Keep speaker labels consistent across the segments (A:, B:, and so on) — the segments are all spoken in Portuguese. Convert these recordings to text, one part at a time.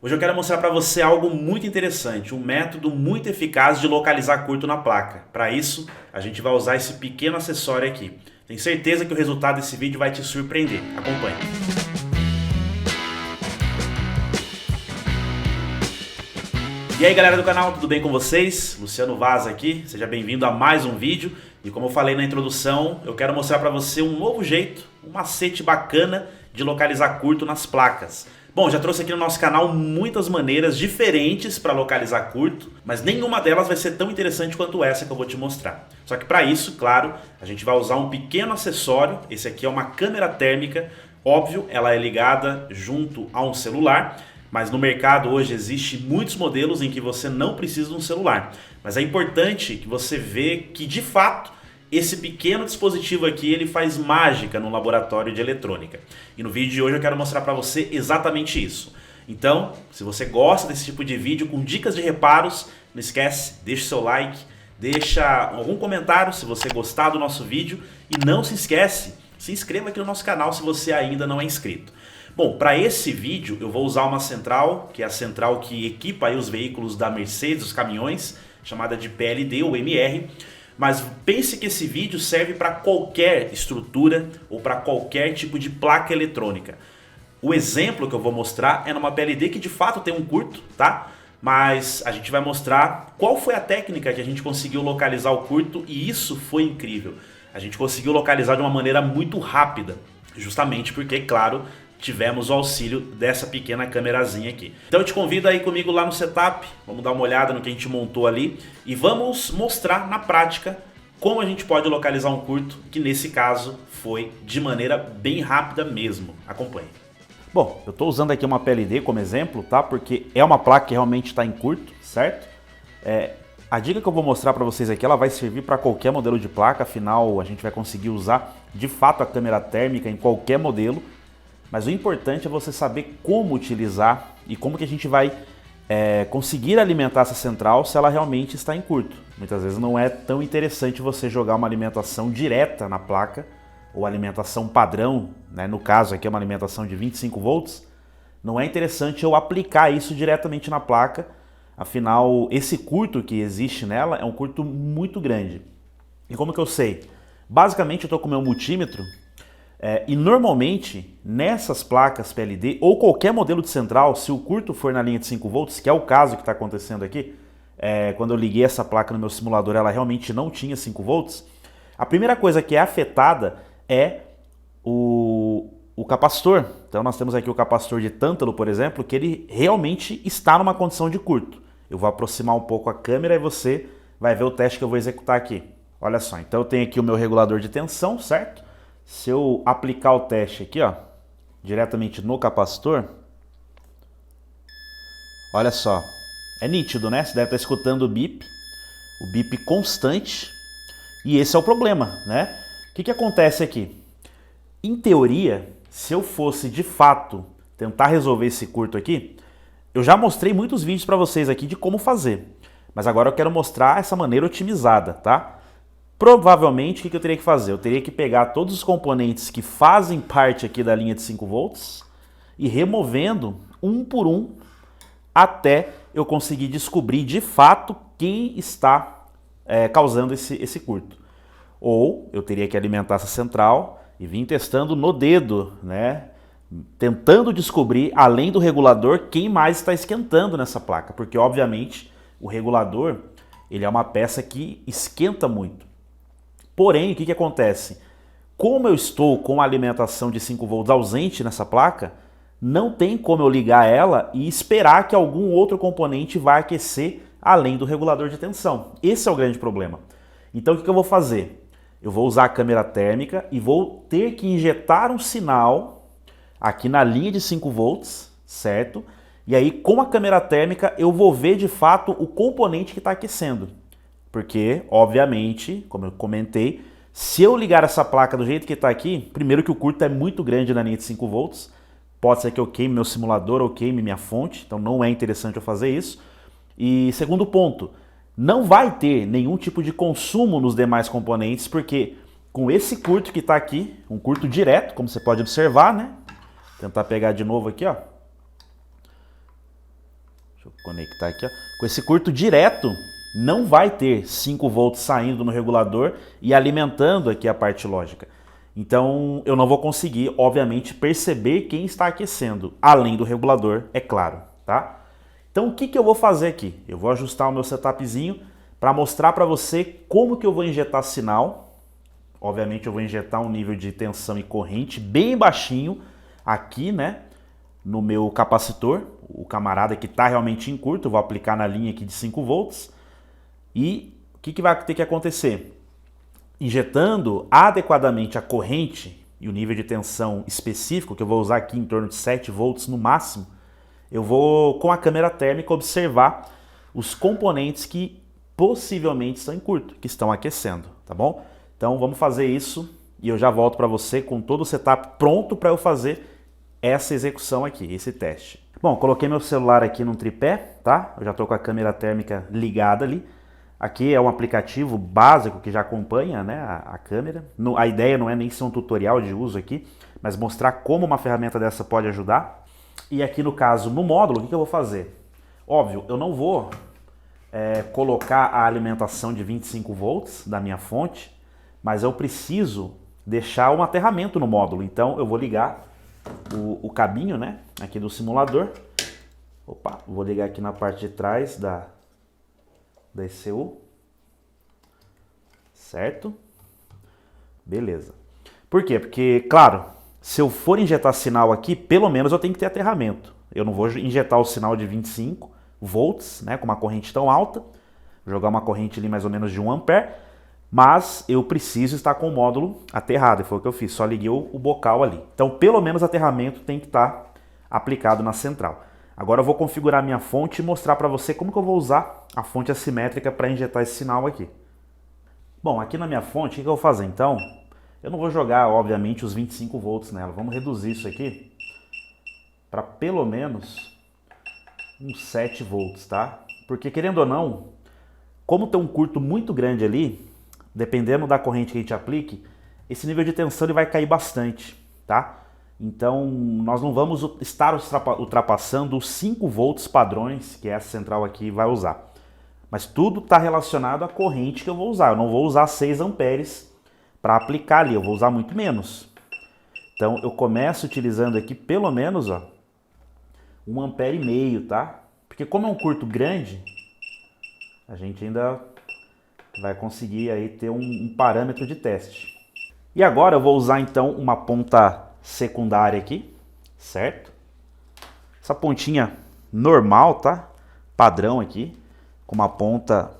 A: Hoje eu quero mostrar para você algo muito interessante, um método muito eficaz de localizar curto na placa. Para isso, a gente vai usar esse pequeno acessório aqui. Tenho certeza que o resultado desse vídeo vai te surpreender. Acompanhe. E aí galera do canal, tudo bem com vocês? Luciano Vaz aqui, seja bem-vindo a mais um vídeo. E como eu falei na introdução, eu quero mostrar para você um novo jeito, um macete bacana de localizar curto nas placas. Bom, já trouxe aqui no nosso canal muitas maneiras diferentes para localizar curto, mas nenhuma delas vai ser tão interessante quanto essa que eu vou te mostrar. Só que para isso, claro, a gente vai usar um pequeno acessório. Esse aqui é uma câmera térmica, óbvio, ela é ligada junto a um celular, mas no mercado hoje existe muitos modelos em que você não precisa de um celular. Mas é importante que você veja que de fato esse pequeno dispositivo aqui ele faz mágica no laboratório de eletrônica. E no vídeo de hoje eu quero mostrar para você exatamente isso. Então, se você gosta desse tipo de vídeo com dicas de reparos, não esquece, deixa o seu like, deixa algum comentário se você gostar do nosso vídeo e não se esquece, se inscreva aqui no nosso canal se você ainda não é inscrito. Bom, para esse vídeo eu vou usar uma central, que é a central que equipa aí os veículos da Mercedes, os caminhões, chamada de PLD ou MR. Mas pense que esse vídeo serve para qualquer estrutura ou para qualquer tipo de placa eletrônica. O exemplo que eu vou mostrar é numa PLD que de fato tem um curto, tá? Mas a gente vai mostrar qual foi a técnica que a gente conseguiu localizar o curto e isso foi incrível. A gente conseguiu localizar de uma maneira muito rápida, justamente porque, claro, tivemos o auxílio dessa pequena câmerazinha aqui. Então eu te convido aí comigo lá no setup, vamos dar uma olhada no que a gente montou ali e vamos mostrar na prática como a gente pode localizar um curto, que nesse caso foi de maneira bem rápida mesmo. Acompanhe. Bom, eu estou usando aqui uma PLD como exemplo, tá? Porque é uma placa que realmente está em curto, certo? A dica que eu vou mostrar para vocês aqui, ela vai servir para qualquer modelo de placa, afinal a gente vai conseguir usar de fato a câmera térmica em qualquer modelo. Mas o importante é você saber como utilizar e como que a gente vai conseguir alimentar essa central se ela realmente está em curto. Muitas vezes não é tão interessante você jogar uma alimentação direta na placa ou alimentação padrão, né? No caso aqui é uma alimentação de 25 volts. Não é interessante eu aplicar isso diretamente na placa, afinal esse curto que existe nela é um curto muito grande. E como que eu sei? Basicamente eu estou com o meu multímetro. E normalmente nessas placas PLD ou qualquer modelo de central, se o curto for na linha de 5 volts, que é o caso que está acontecendo aqui, quando eu liguei essa placa no meu simulador ela realmente não tinha 5 volts, a primeira coisa que é afetada é o capacitor. Então nós temos aqui o capacitor de tântalo, por exemplo, que ele realmente está numa condição de curto. Eu vou aproximar um pouco a câmera e você vai ver o teste que eu vou executar aqui. Olha só, então eu tenho aqui o meu regulador de tensão, certo? Se eu aplicar o teste aqui, ó, diretamente no capacitor, olha só, é nítido, né? Você deve estar escutando o bip constante, e esse é o problema, né? O que acontece aqui? Em teoria, se eu fosse de fato tentar resolver esse curto aqui, eu já mostrei muitos vídeos para vocês aqui de como fazer, mas agora eu quero mostrar essa maneira otimizada, tá? Provavelmente, o que eu teria que fazer? Eu teria que pegar todos os componentes que fazem parte aqui da linha de 5 volts e removendo um por um até eu conseguir descobrir de fato quem está causando esse curto. Ou eu teria que alimentar essa central e vir testando no dedo, né? Tentando descobrir, além do regulador, quem mais está esquentando nessa placa. Porque, obviamente, o regulador ele é uma peça que esquenta muito. Porém, o que acontece? Como eu estou com a alimentação de 5 volts ausente nessa placa, não tem como eu ligar ela e esperar que algum outro componente vá aquecer além do regulador de tensão. Esse é o grande problema. Então, o que eu vou fazer? Eu vou usar a câmera térmica e vou ter que injetar um sinal aqui na linha de 5 volts, certo? E aí, com a câmera térmica, eu vou ver de fato o componente que está aquecendo. Porque, obviamente, como eu comentei, se eu ligar essa placa do jeito que está aqui, primeiro que o curto é muito grande na linha de 5 volts, pode ser que eu queime meu simulador ou queime minha fonte, então não é interessante eu fazer isso. E segundo ponto, não vai ter nenhum tipo de consumo nos demais componentes, porque com esse curto que está aqui, um curto direto, como você pode observar, né? Vou tentar pegar de novo aqui, ó. Deixa eu conectar aqui, ó. Com esse curto direto, não vai ter 5 volts saindo no regulador e alimentando aqui a parte lógica. Então eu não vou conseguir, obviamente, perceber quem está aquecendo, além do regulador, é claro, tá? Então o que eu vou fazer aqui? Eu vou ajustar o meu setupzinho para mostrar para você como que eu vou injetar sinal. Obviamente eu vou injetar um nível de tensão e corrente bem baixinho aqui, né? No meu capacitor, o camarada que está realmente em curto, eu vou aplicar na linha aqui de 5 volts. E o que vai ter que acontecer? Injetando adequadamente a corrente e o nível de tensão específico, que eu vou usar aqui em torno de 7 volts no máximo, eu vou, com a câmera térmica, observar os componentes que possivelmente estão em curto, que estão aquecendo, tá bom? Então vamos fazer isso e eu já volto para você com todo o setup pronto para eu fazer essa execução aqui, esse teste. Bom, coloquei meu celular aqui num tripé, tá? Eu já estou com a câmera térmica ligada ali. Aqui é um aplicativo básico que já acompanha, né, a câmera. A ideia não é nem ser um tutorial de uso aqui, mas mostrar como uma ferramenta dessa pode ajudar. E aqui no caso, no módulo, o que eu vou fazer? Óbvio, eu não vou colocar a alimentação de 25 volts da minha fonte, mas eu preciso deixar um aterramento no módulo. Então eu vou ligar o cabinho, né, aqui do simulador. Opa, vou ligar aqui na parte de trás da ECU, certo? Beleza. Por quê? Porque, claro, se eu for injetar sinal aqui, pelo menos eu tenho que ter aterramento. Eu não vou injetar o sinal de 25 volts, né, com uma corrente tão alta, jogar uma corrente ali mais ou menos de 1 ampere, mas eu preciso estar com o módulo aterrado, e foi o que eu fiz, só liguei o bocal ali. Então, pelo menos aterramento tem que estar aplicado na central. Agora eu vou configurar minha fonte e mostrar para você como que eu vou usar a fonte assimétrica para injetar esse sinal aqui. Bom, aqui na minha fonte, o que eu vou fazer então? Eu não vou jogar, obviamente, os 25 volts nela. Vamos reduzir isso aqui para pelo menos uns 7 volts, tá? Porque, querendo ou não, como tem um curto muito grande ali, dependendo da corrente que a gente aplique, esse nível de tensão ele vai cair bastante, tá? Então, nós não vamos estar ultrapassando os 5 volts padrões que essa central aqui vai usar. Mas tudo está relacionado à corrente que eu vou usar. Eu não vou usar 6 amperes para aplicar ali, eu vou usar muito menos. Então, eu começo utilizando aqui pelo menos, ó, 1,5 ampere, tá? Porque como é um curto grande, a gente ainda vai conseguir aí ter um parâmetro de teste. E agora eu vou usar então uma ponta secundária aqui, certo? Essa pontinha normal, tá? Padrão aqui, com uma ponta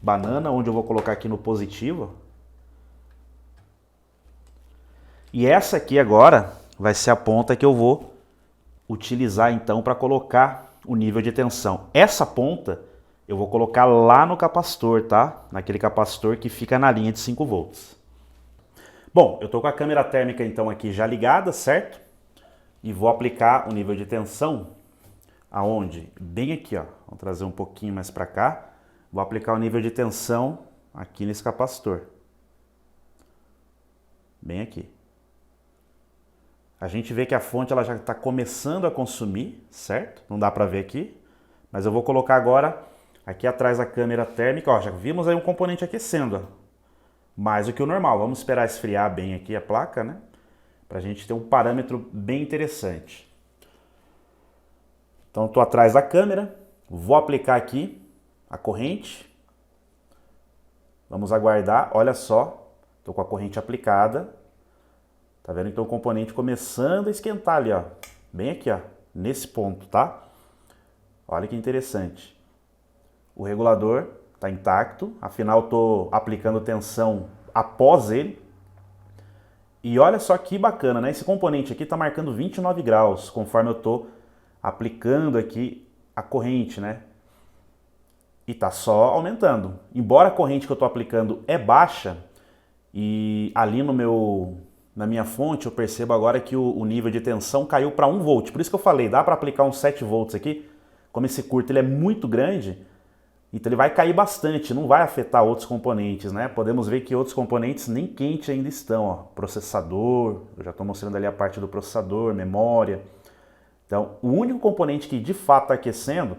A: banana, onde eu vou colocar aqui no positivo. E essa aqui agora vai ser a ponta que eu vou utilizar então para colocar o nível de tensão. Essa ponta eu vou colocar lá no capacitor, tá? Naquele capacitor que fica na linha de 5 volts. Bom, eu estou com a câmera térmica então aqui já ligada, certo? E vou aplicar o nível de tensão aonde? Bem aqui, ó. Vamos trazer um pouquinho mais para cá. Vou aplicar o nível de tensão aqui nesse capacitor. Bem aqui. A gente vê que a fonte ela já está começando a consumir, certo? Não dá para ver aqui, mas eu vou colocar agora aqui atrás da câmera térmica, ó, já vimos aí um componente aquecendo, ó. Mais do que o normal. Vamos esperar esfriar bem aqui a placa, né? Para a gente ter um parâmetro bem interessante. Então, estou atrás da câmera, vou aplicar aqui a corrente. Vamos aguardar, olha só, estou com a corrente aplicada. Tá vendo? Então, o componente começando a esquentar ali, ó. Bem aqui, ó, nesse ponto, tá? Olha que interessante. O regulador está intacto, afinal estou aplicando tensão após ele. E olha só que bacana, né? Esse componente aqui está marcando 29 graus, conforme eu estou aplicando aqui a corrente, né? E está só aumentando. Embora a corrente que eu estou aplicando é baixa, e ali na minha fonte eu percebo agora que o nível de tensão caiu para 1 volt. Por isso que eu falei, dá para aplicar uns 7 volts aqui. Como esse curto ele é muito grande, então ele vai cair bastante, não vai afetar outros componentes, né? Podemos ver que outros componentes nem quente ainda estão, ó. Processador, eu já estou mostrando ali a parte do processador, memória. Então, o único componente que de fato está aquecendo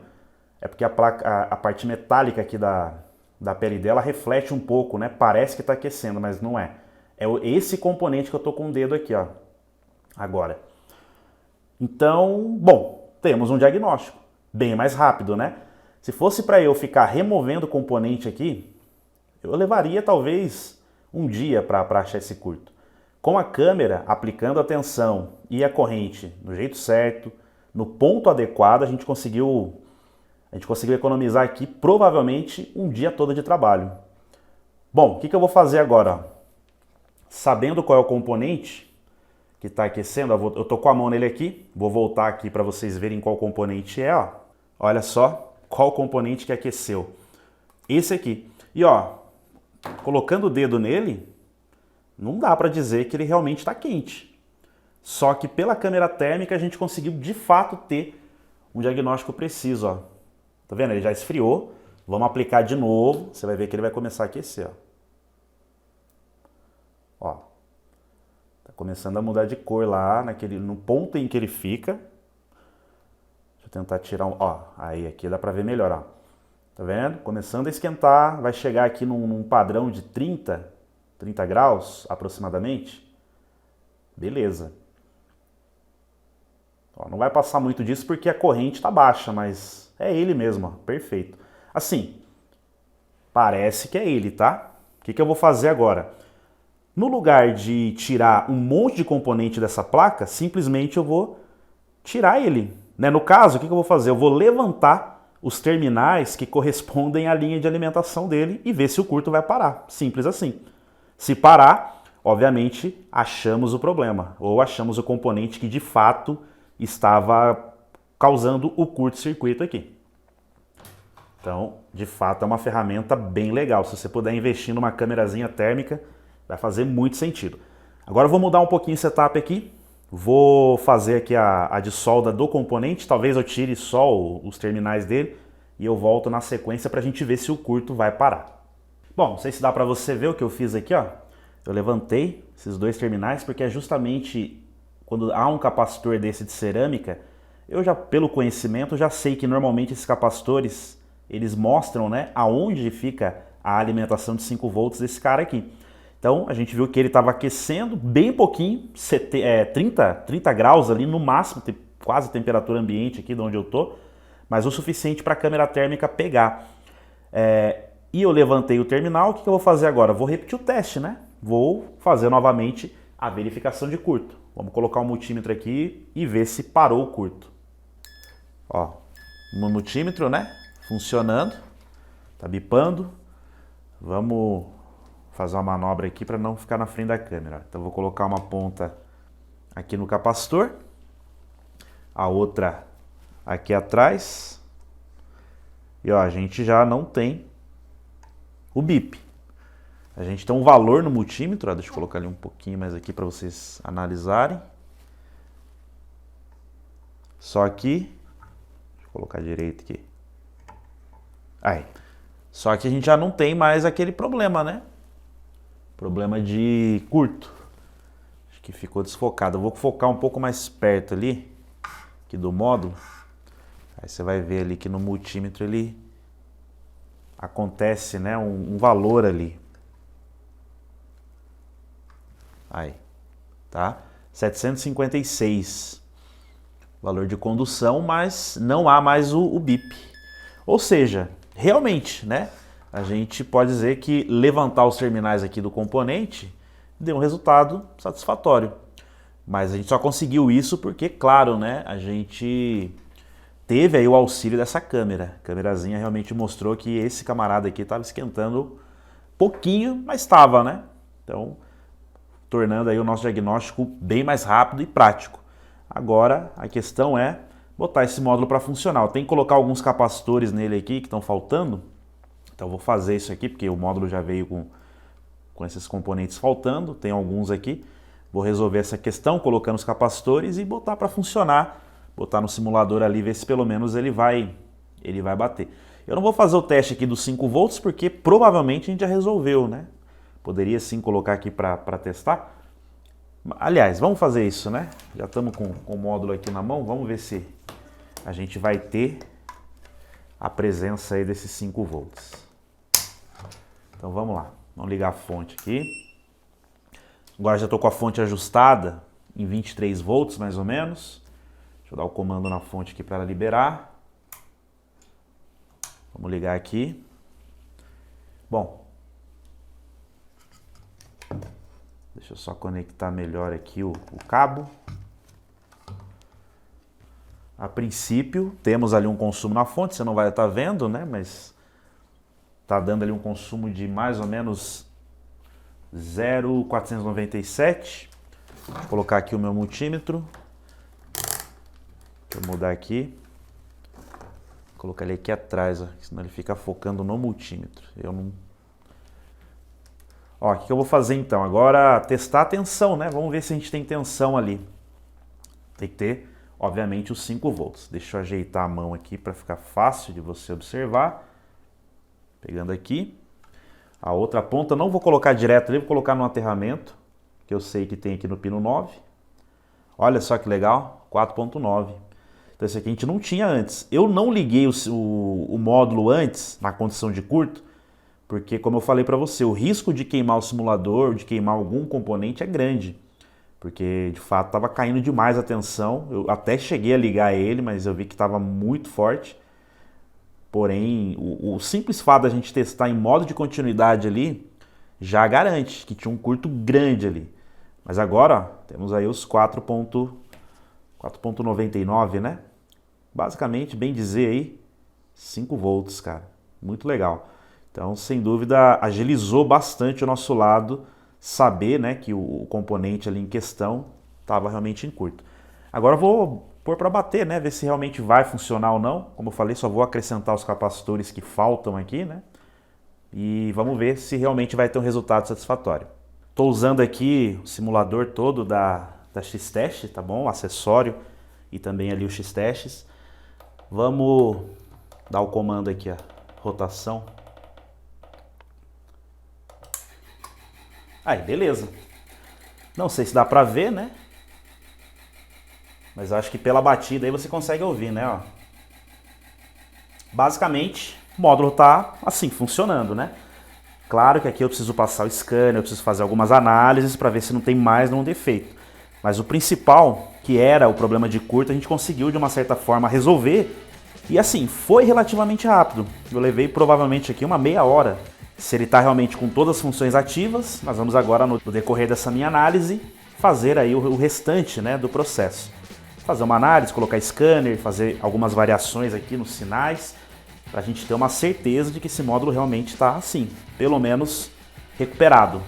A: é porque a parte metálica aqui da pele dela reflete um pouco, né? Parece que está aquecendo, mas não é. É esse componente que eu estou com o dedo aqui, ó. Agora. Então, bom, temos um diagnóstico. Bem mais rápido, né? Se fosse para eu ficar removendo o componente aqui, eu levaria talvez um dia para achar esse curto. Com a câmera aplicando a tensão e a corrente no jeito certo, no ponto adequado, a gente conseguiu economizar aqui provavelmente um dia todo de trabalho. Bom, o que eu vou fazer agora? Sabendo qual é o componente que está aquecendo, eu tô com a mão nele aqui, vou voltar aqui para vocês verem qual componente é, ó. Olha só qual componente que aqueceu. Esse aqui. E ó, colocando o dedo nele, não dá para dizer que ele realmente está quente. Só que pela câmera térmica a gente conseguiu de fato ter um diagnóstico preciso, ó. Tá vendo? Ele já esfriou. Vamos aplicar de novo. Você vai ver que ele vai começar a aquecer, ó. Ó. Tá começando a mudar de cor lá no ponto em que ele fica. Deixa eu tentar tirar um, ó, aí aqui dá para ver melhor, ó. Tá vendo? Começando a esquentar, vai chegar aqui num padrão de 30 graus aproximadamente. Beleza. Ó, não vai passar muito disso porque a corrente está baixa, mas é ele mesmo, ó, perfeito. Assim, parece que é ele, tá? O que eu vou fazer agora? No lugar de tirar um monte de componente dessa placa, simplesmente eu vou tirar ele, né? No caso, o que eu vou fazer? Eu vou levantar os terminais que correspondem à linha de alimentação dele e ver se o curto vai parar. Simples assim. Se parar, obviamente, achamos o problema, ou achamos o componente que de fato estava causando o curto-circuito aqui. Então, de fato, é uma ferramenta bem legal. Se você puder investir numa câmerazinha térmica, vai fazer muito sentido. Agora eu vou mudar um pouquinho o setup aqui. Vou fazer aqui a dissolda do componente. Talvez eu tire só os terminais dele e eu volto na sequência para a gente ver se o curto vai parar. Bom, não sei se dá para você ver o que eu fiz aqui, ó. Eu levantei esses dois terminais porque é justamente quando há um capacitor desse de cerâmica, eu já, pelo conhecimento, já sei que normalmente esses capacitores, eles mostram, né, aonde fica a alimentação de 5 volts desse cara aqui. Então, a gente viu que ele estava aquecendo bem pouquinho, 30 graus ali no máximo, quase temperatura ambiente aqui de onde eu tô, mas o suficiente para a câmera térmica pegar. E eu levantei o terminal, o que eu vou fazer agora? Vou repetir o teste, né? Vou fazer novamente a verificação de curto. Vamos colocar o multímetro aqui e ver se parou o curto. Ó, o multímetro, né? Funcionando, tá bipando. Vamos fazer uma manobra aqui para não ficar na frente da câmera. Então vou colocar uma ponta aqui no capacitor, a outra aqui atrás. E ó, a gente já não tem o bip. A gente tem um valor no multímetro, ó, deixa eu colocar ali um pouquinho mais aqui para vocês analisarem. Só que, deixa eu colocar direito aqui. Aí. Só que a gente já não tem mais aquele problema, né? Problema de curto. Acho que ficou desfocado. Eu vou focar um pouco mais perto ali, aqui do módulo. Aí você vai ver ali que no multímetro ele acontece, né, um valor ali. Aí, tá? 756. Valor de condução, mas não há mais o bip. Ou seja, realmente, né? A gente pode dizer que levantar os terminais aqui do componente deu um resultado satisfatório. Mas a gente só conseguiu isso porque, claro, né? A gente teve aí o auxílio dessa câmera. A câmerazinha realmente mostrou que esse camarada aqui estava esquentando pouquinho, mas estava, né? Então, tornando aí o nosso diagnóstico bem mais rápido e prático. Agora, a questão é botar esse módulo para funcionar. Eu tenho que colocar alguns capacitores nele aqui que estão faltando. Então, eu vou fazer isso aqui, porque o módulo já veio com esses componentes faltando. Tem alguns aqui. Vou resolver essa questão colocando os capacitores e botar para funcionar. Botar no simulador ali, ver se pelo menos ele vai bater. Eu não vou fazer o teste aqui dos 5 volts, porque provavelmente a gente já resolveu, né? Poderia sim colocar aqui para testar. Aliás, vamos fazer isso, né? Já estamos com o módulo aqui na mão, vamos ver se a gente vai ter a presença aí desses 5 volts. Então vamos lá, vamos ligar a fonte aqui. Agora já estou com a fonte ajustada em 23 volts mais ou menos. Deixa eu dar o comando na fonte aqui para ela liberar. Vamos ligar aqui. Bom, deixa eu só conectar melhor aqui o cabo. A princípio, temos ali um consumo na fonte, você não vai estar vendo, né? Mas está dando ali um consumo de mais ou menos 0,497. Vou colocar aqui o meu multímetro. Deixa eu mudar aqui. Vou colocar ele aqui atrás, ó, senão ele fica focando no multímetro. Eu não... Ó, o que eu vou fazer então? Agora testar a tensão, né? Vamos ver se a gente tem tensão ali. Tem que ter, obviamente, os 5 volts. Deixa eu ajeitar a mão aqui para ficar fácil de você observar. Pegando aqui. A outra ponta não vou colocar direto ali, vou colocar no aterramento, que eu sei que tem aqui no pino 9. Olha só que legal, 4.9. Então esse aqui a gente não tinha antes. Eu não liguei o módulo antes, na condição de curto, porque como eu falei para você, o risco de queimar o simulador, de queimar algum componente é grande. Porque de fato estava caindo demais a tensão. Eu até cheguei a ligar ele, mas eu vi que estava muito forte. Porém, o simples fato da gente testar em modo de continuidade ali, já garante que tinha um curto grande ali. Mas agora, ó, temos aí os 4.99, né? Basicamente, bem dizer aí, 5 volts, cara. Muito legal. Então, sem dúvida, agilizou bastante o nosso lado saber, né, que o componente ali em questão estava realmente em curto. Agora eu vou pôr para bater, né, ver se realmente vai funcionar ou não. Como eu falei, só vou acrescentar os capacitores que faltam aqui, né? E vamos ver se realmente vai ter um resultado satisfatório. Estou usando aqui o simulador todo da X-Test, tá bom? O acessório e também ali o X-Tests. Vamos dar o comando aqui, a rotação. Aí, beleza. Não sei se dá pra ver, né? Mas eu acho que pela batida aí você consegue ouvir, né? Ó. Basicamente, o módulo tá assim, funcionando, né? Claro que aqui eu preciso passar o scanner, eu preciso fazer algumas análises para ver se não tem mais nenhum defeito. Mas o principal, que era o problema de curto, a gente conseguiu de uma certa forma resolver. E assim, foi relativamente rápido. Eu levei provavelmente aqui uma meia hora. Se ele está realmente com todas as funções ativas, nós vamos agora, no decorrer dessa minha análise, fazer aí o restante, né, do processo. Fazer uma análise, colocar scanner, fazer algumas variações aqui nos sinais, para a gente ter uma certeza de que esse módulo realmente está assim, pelo menos recuperado.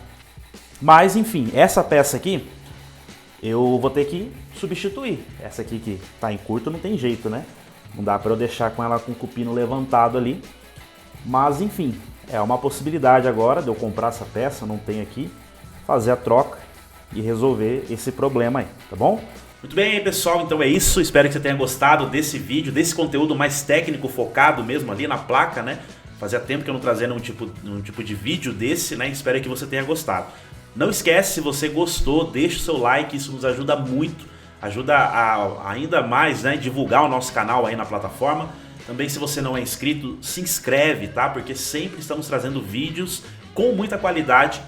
A: Mas enfim, essa peça aqui, eu vou ter que substituir. Essa aqui que está em curto não tem jeito, né? Não dá para eu deixar com ela com o cupino levantado ali. Mas enfim, é uma possibilidade agora de eu comprar essa peça, não tem aqui, fazer a troca e resolver esse problema aí, tá bom? Muito bem, pessoal, então é isso. Espero que você tenha gostado desse vídeo, desse conteúdo mais técnico, focado mesmo ali na placa, né? Fazia tempo que eu não trazia um tipo de vídeo desse, né? Espero que você tenha gostado. Não esquece, se você gostou, deixa o seu like, isso nos ajuda muito, ajuda a ainda mais, né, divulgar o nosso canal aí na plataforma. Também, se você não é inscrito, se inscreve, tá? Porque sempre estamos trazendo vídeos com muita qualidade,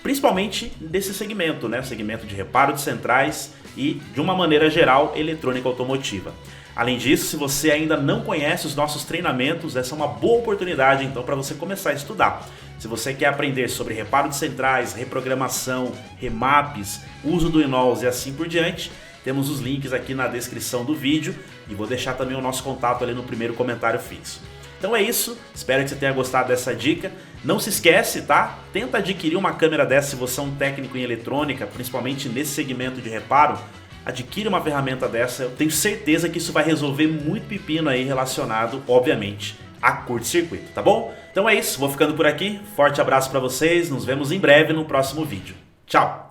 A: principalmente desse segmento, né? Segmento de reparo de centrais e, de uma maneira geral, eletrônica automotiva. Além disso, se você ainda não conhece os nossos treinamentos, essa é uma boa oportunidade, então, para você começar a estudar. Se você quer aprender sobre reparo de centrais, reprogramação, remaps, uso do Inols e assim por diante, temos os links aqui na descrição do vídeo e vou deixar também o nosso contato ali no primeiro comentário fixo. Então é isso, espero que você tenha gostado dessa dica. Não se esquece, tá? Tenta adquirir uma câmera dessa se você é um técnico em eletrônica, principalmente nesse segmento de reparo. Adquire uma ferramenta dessa, eu tenho certeza que isso vai resolver muito pepino aí relacionado, obviamente, a curto-circuito, tá bom? Então é isso, vou ficando por aqui. Forte abraço para vocês, nos vemos em breve no próximo vídeo. Tchau!